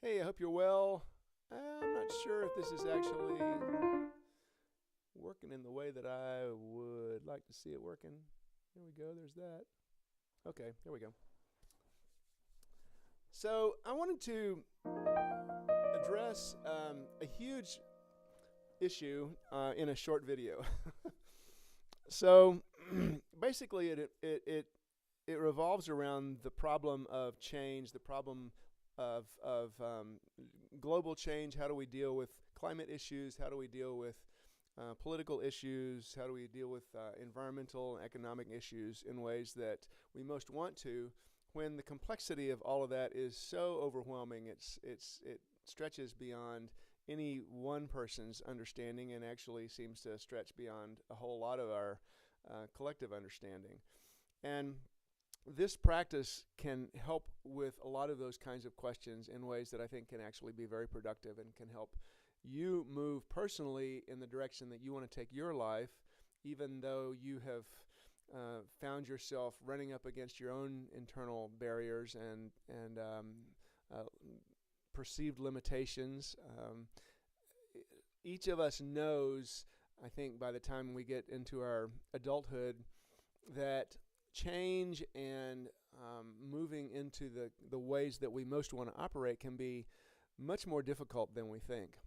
Hey, I hope you're well. I'm not sure if this is actually working in the way that I would like to see it working. There we go, there's that. Okay, there we go. So, I wanted to address a huge issue in a short video. So, basically, it revolves around the problem of change, the problem of global change. How do we deal with climate issues? How do we deal with political issues? How do we deal with environmental and economic issues in ways that we most want to, when the complexity of all of that is so overwhelming? It stretches beyond any one person's understanding and actually seems to stretch beyond a whole lot of our collective understanding. And this practice can help with a lot of those kinds of questions in ways that I think can actually be very productive and can help you move personally in the direction that you want to take your life, even though you have found yourself running up against your own internal barriers and perceived limitations. Each of us knows, I think, by the time we get into our adulthood, that change and moving into the ways that we most want to operate can be much more difficult than we think.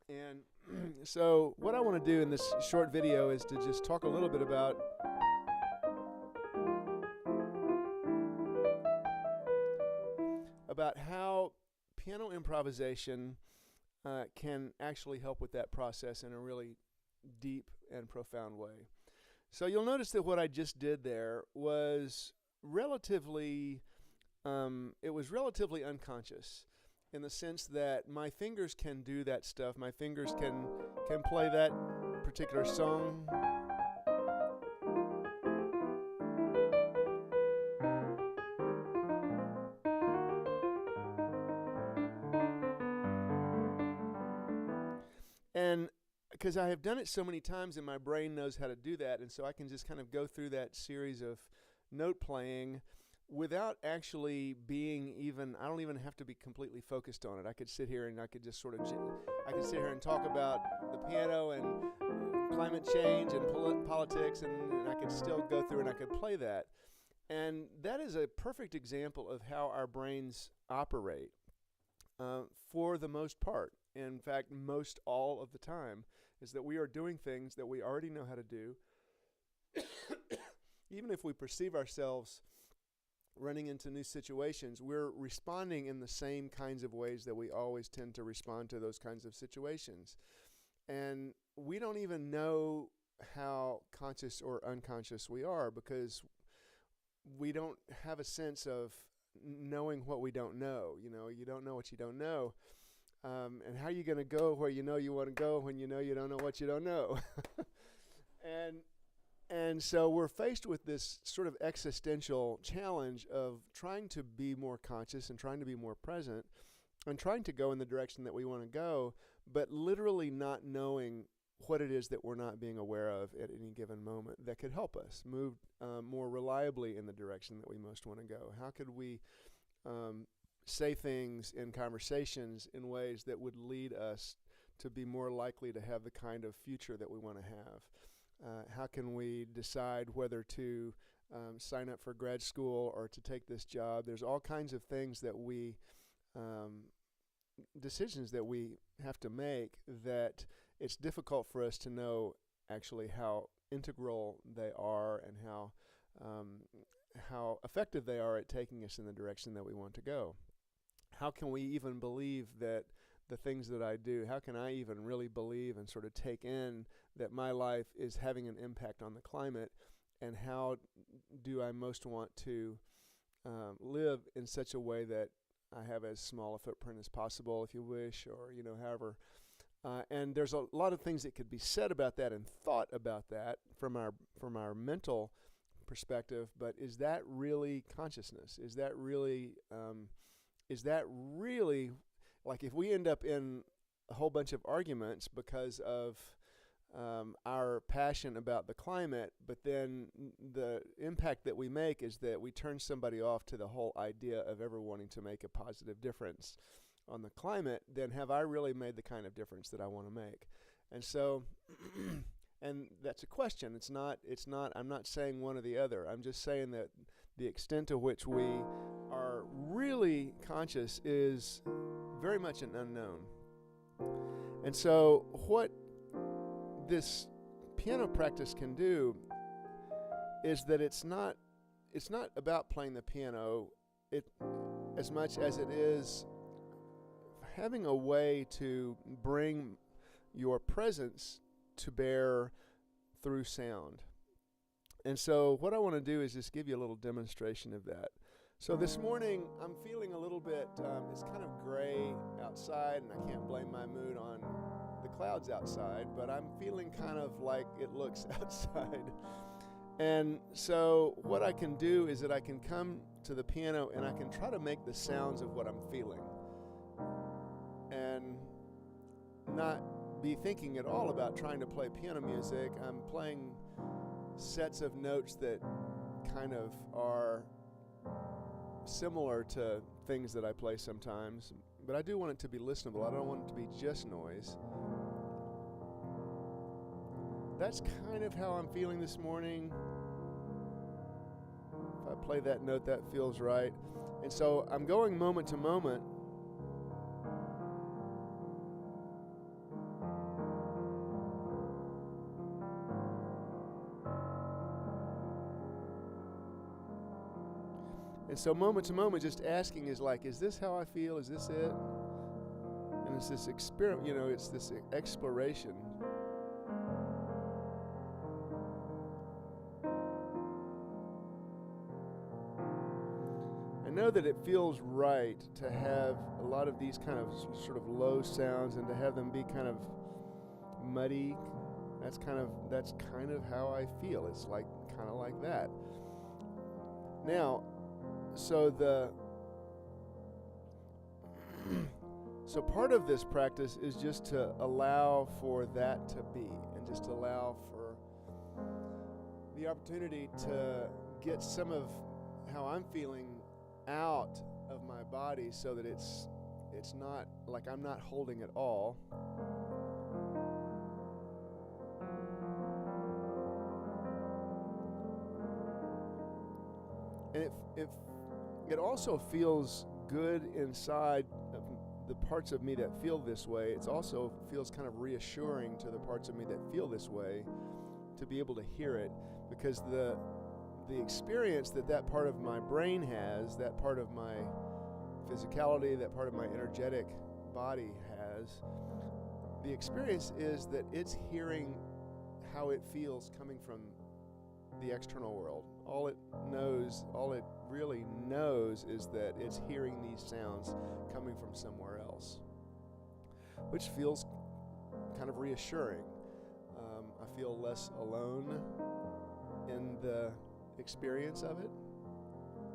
And so what I want to do in this short video is to just talk a little bit about how piano improvisation can actually help with that process in a really deep and profound way. So you'll notice that what I just did there was relatively unconscious, in the sense that my fingers can do that stuff. My fingers can play that particular song. And because I have done it so many times and my brain knows how to do that, and so I can just kind of go through that series of note playing without actually being even, I don't even have to be completely focused on it. I could sit here and I could just sort of, I could sit here and talk about the piano and climate change and politics, and I could still go through and I could play that. And that is a perfect example of how our brains operate for the most part. In fact, most all of the time, is that we are doing things that we already know how to do. Even if we perceive ourselves running into new situations, we're responding in the same kinds of ways that we always tend to respond to those kinds of situations. And we don't even know how conscious or unconscious we are, because we don't have a sense of knowing what we don't know. You know, you don't know what you don't know. And how are you going to go where you know you want to go when you know you don't know what you don't know? And so we're faced with this sort of existential challenge of trying to be more conscious and trying to be more present and trying to go in the direction that we want to go, but literally not knowing what it is that we're not being aware of at any given moment that could help us move more reliably in the direction that we most want to go. How could we say things in conversations in ways that would lead us to be more likely to have the kind of future that we want to have? How can we decide whether to sign up for grad school or to take this job? There's all kinds of things that we, decisions that we have to make, that it's difficult for us to know actually how integral they are and how effective they are at taking us in the direction that we want to go. How can we even believe that the things that I do, how can I even really believe and sort of take in that my life is having an impact on the climate, and how do I most want to live in such a way that I have as small a footprint as possible, if you wish, or, you know, however. And there's a lot of things that could be said about that and thought about that from our mental perspective, but is that really consciousness? Is that really like, if we end up in a whole bunch of arguments because of our passion about the climate, but then the impact that we make is that we turn somebody off to the whole idea of ever wanting to make a positive difference, on the climate, then have I really made the kind of difference that I want to make? And so, and that's a question. It's not, I'm not saying one or the other. I'm just saying that the extent to which we are really conscious is very much an unknown. And so what this piano practice can do is that it's not about playing the piano as much as it is having a way to bring your presence to bear through sound. And so what I want to do is just give you a little demonstration of that. So this morning I'm feeling a little bit, it's kind of gray outside, and I can't blame my mood on the clouds outside, but I'm feeling kind of like it looks outside. And so what I can do is that I can come to the piano and I can try to make the sounds of what I'm feeling, and not be thinking at all about trying to play piano music. I'm playing sets of notes that kind of are similar to things that I play sometimes, but I do want it to be listenable. I don't want it to be just noise. That's kind of how I'm feeling this morning. If I play that note, that feels right. And so I'm going moment to moment. And so moment to moment, just asking is like, is this how I feel? Is this it? And it's this experiment, it's this exploration. I know that it feels right to have a lot of these kind of sort of low sounds and to have them be kind of muddy. That's kind of how I feel. It's like kind of like that. Now, so part of this practice is just to allow for that to be, and just allow for the opportunity to get some of how I'm feeling out of my body, so that it's not like I'm not holding it all. And it also feels good inside of the parts of me that feel this way. It also feels kind of reassuring to the parts of me that feel this way to be able to hear it, because the experience that part of my brain has, that part of my physicality, that part of my energetic body has, the experience is that it's hearing how it feels coming from the external world. All it really knows is that it's hearing these sounds coming from somewhere else, which feels kind of reassuring. I feel less alone in the experience of it,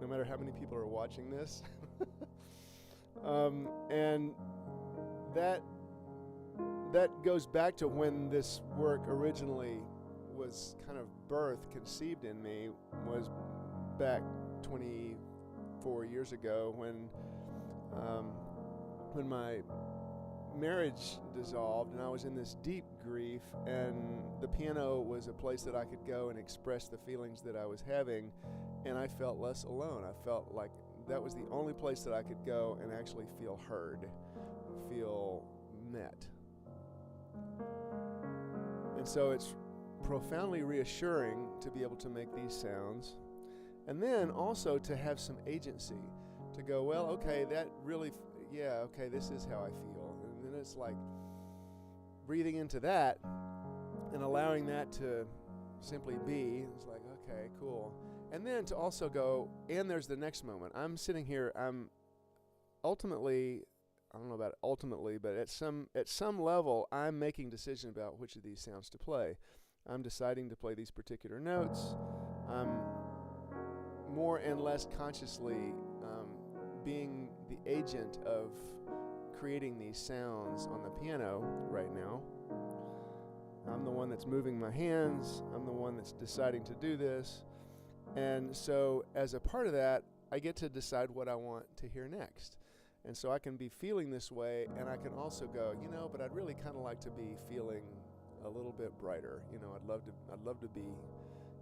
no matter how many people are watching this. And that goes back to when this work originally was kind of conceived in me, was back 24 years ago when my marriage dissolved and I was in this deep grief, and the piano was a place that I could go and express the feelings that I was having, and I felt less alone. I felt like that was the only place that I could go and actually feel heard, feel met. And so it's profoundly reassuring to be able to make these sounds, and then also to have some agency, to go, well, okay, that really, okay, this is how I feel. And then it's like breathing into that and allowing that to simply be. It's like, okay, cool. And then to also go, and there's the next moment. I'm sitting here, I'm ultimately, I don't know about ultimately, but at some level, I'm making decision about which of these sounds to play. I'm deciding to play these particular notes. I'm more and less consciously being the agent of creating these sounds on the piano right now. I'm the one that's moving my hands. I'm the one that's deciding to do this. And so as a part of that, I get to decide what I want to hear next. And so I can be feeling this way, and I can also go, but I'd really kind of like to be feeling a little bit brighter. I'd love to be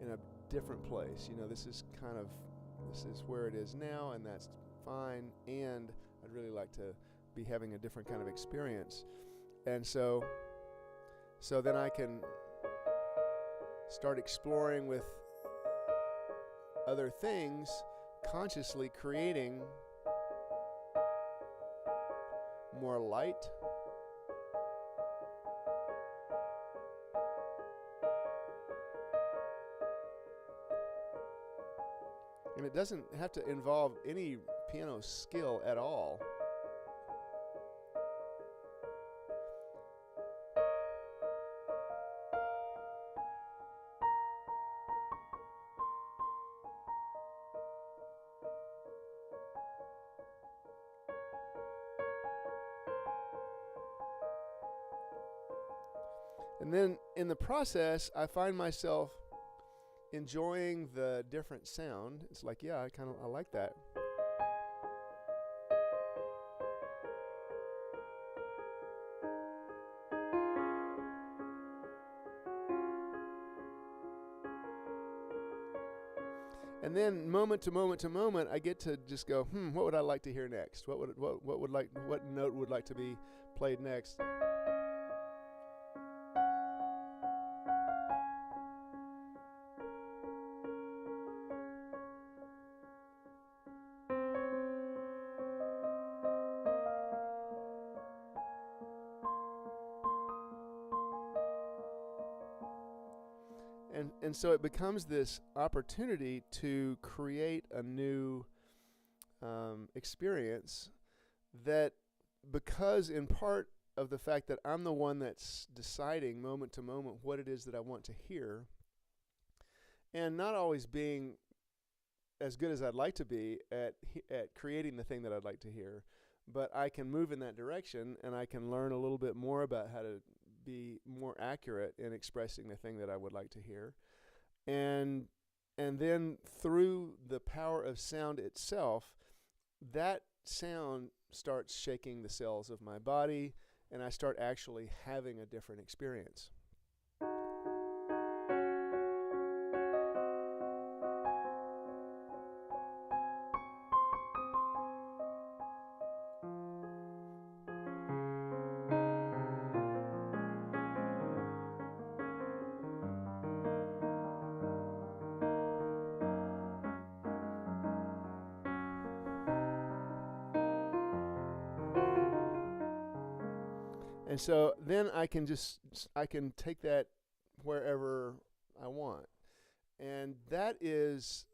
in a different place. This is where it is now, and that's fine. And I'd really like to be having a different kind of experience. And so then I can start exploring with other things, consciously creating more light, and it doesn't have to involve any piano skill at all. And then in the process, I find myself enjoying the different sound. It's like, yeah, I like that. And then moment to moment to moment, I get to just go, what would I like to hear next? What note would like to be played next? And so it becomes this opportunity to create a new experience that, because in part of the fact that I'm the one that's deciding moment to moment what it is that I want to hear, and not always being as good as I'd like to be at creating the thing that I'd like to hear, but I can move in that direction, and I can learn a little bit more about how to be more accurate in expressing the thing that I would like to hear. And then through the power of sound itself, that sound starts shaking the cells of my body, and I start actually having a different experience. And so then I can take that wherever I want. And that is,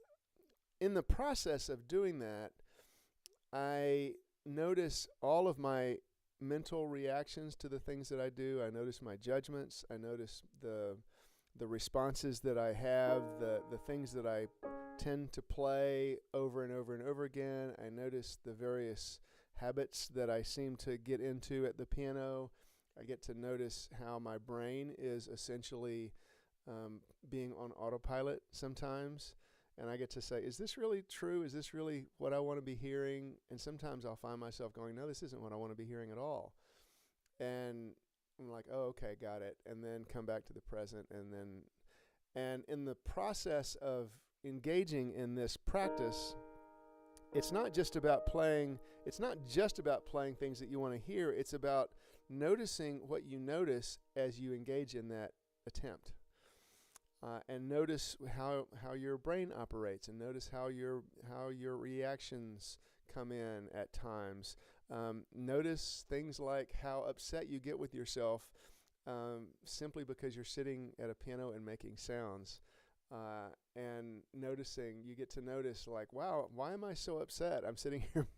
in the process of doing that, I notice all of my mental reactions to the things that I do. I notice my judgments. I notice the responses that I have, the things that I tend to play over and over and over again. I notice the various habits that I seem to get into at the piano. I get to notice how my brain is essentially being on autopilot sometimes. And I get to say, is this really true? Is this really what I want to be hearing? And sometimes I'll find myself going, no, this isn't what I want to be hearing at all. And I'm like, oh, okay, got it. And then come back to the present. And in the process of engaging in this practice, it's not just about playing things that you want to hear. It's about noticing what you notice as you engage in that attempt. And notice how your brain operates, and notice how your reactions come in at times. Notice things like how upset you get with yourself simply because you're sitting at a piano and making sounds. And you get to notice, like, wow, why am I so upset? I'm sitting here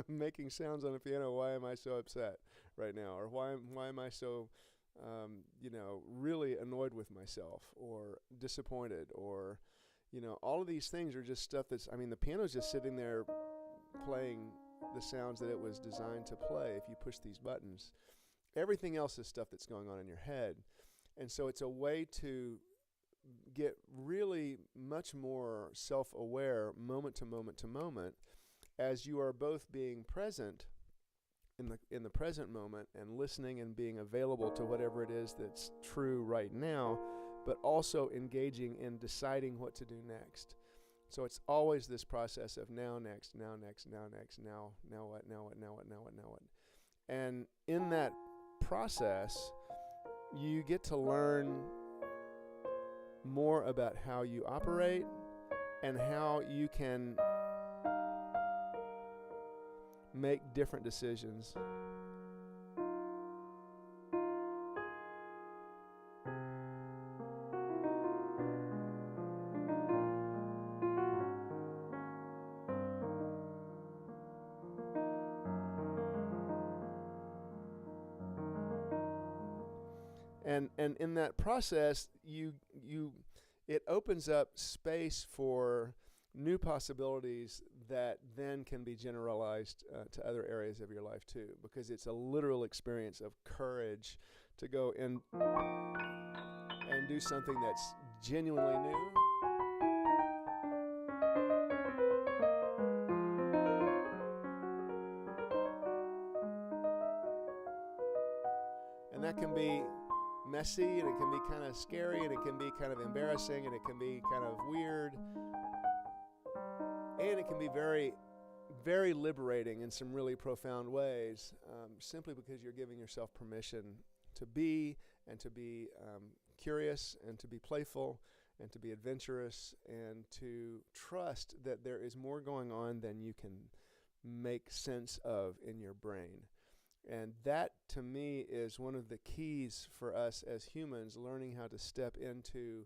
making sounds on a piano. Why am I so upset right now? Or why am I so really annoyed with myself, or disappointed, or, all of these things are just stuff the piano's just sitting there playing the sounds that it was designed to play if you push these buttons. Everything else is stuff that's going on in your head. And so it's a way to get really much more self-aware moment to moment to moment as you are both being present in the present moment and listening and being available to whatever it is that's true right now, but also engaging in deciding what to do next. So it's always this process of now, next, now, next, now, next, now what, now what, now what, now what, now what. And in that process, you get to learn more about how you operate and how you can make different decisions. And in that process, it opens up space for new possibilities that then can be generalized to other areas of your life too, because it's a literal experience of courage to go in and do something that's genuinely new. And that can be messy, and it can be kind of scary, and it can be kind of embarrassing, and it can be kind of weird, and it can be very, very liberating in some really profound ways, simply because you're giving yourself permission to be, and to be curious, and to be playful, and to be adventurous, and to trust that there is more going on than you can make sense of in your brain. And that, to me, is one of the keys for us as humans, learning how to step into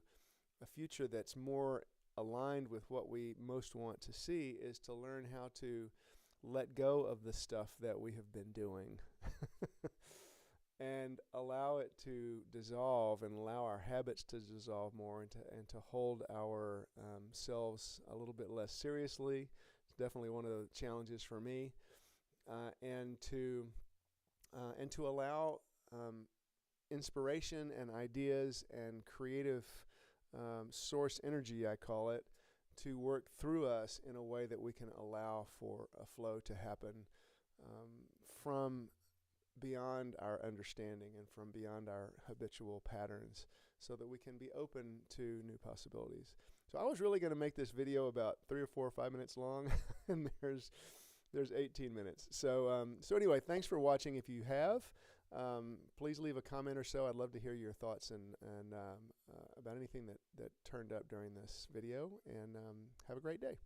a future that's more aligned with what we most want to see, is to learn how to let go of the stuff that we have been doing and allow it to dissolve, and allow our habits to dissolve more, and to hold our selves a little bit less seriously. It's definitely one of the challenges for me, and to allow inspiration and ideas and creative source energy, I call it, to work through us in a way that we can allow for a flow to happen from beyond our understanding and from beyond our habitual patterns, so that we can be open to new possibilities. So I was really going to make this video about 3 or 4 or 5 minutes long, and there's 18 minutes. So anyway, thanks for watching. If you have, please leave a comment or so. I'd love to hear your thoughts and about anything that turned up during this video. And have a great day.